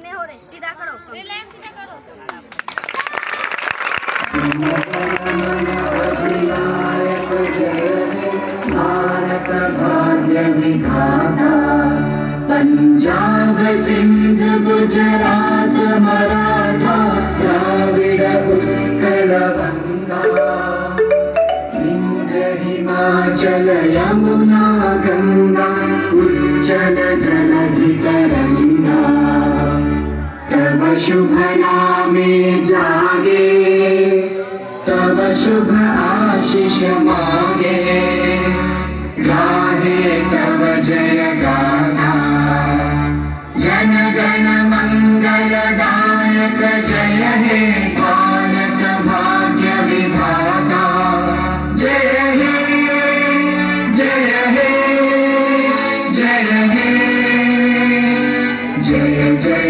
नहीं हो रहे, सीधा करो, लाइन सीधा करो। भारत भाग्य विधाता, पंजाब सिंध गुजरात मराठा द्राविड उत्कल गंगा, इंद्र हिमाचल यमुना गंगा उज्जल जलधि तरंगा, तव शुभ नामे जागे, तव शुभ आशीष मागे, गाहे तव जय गाथा, जन गण मंगलदायक जय हे भारत भाग्य विधाता, जय हे जय हे जय हे जय जय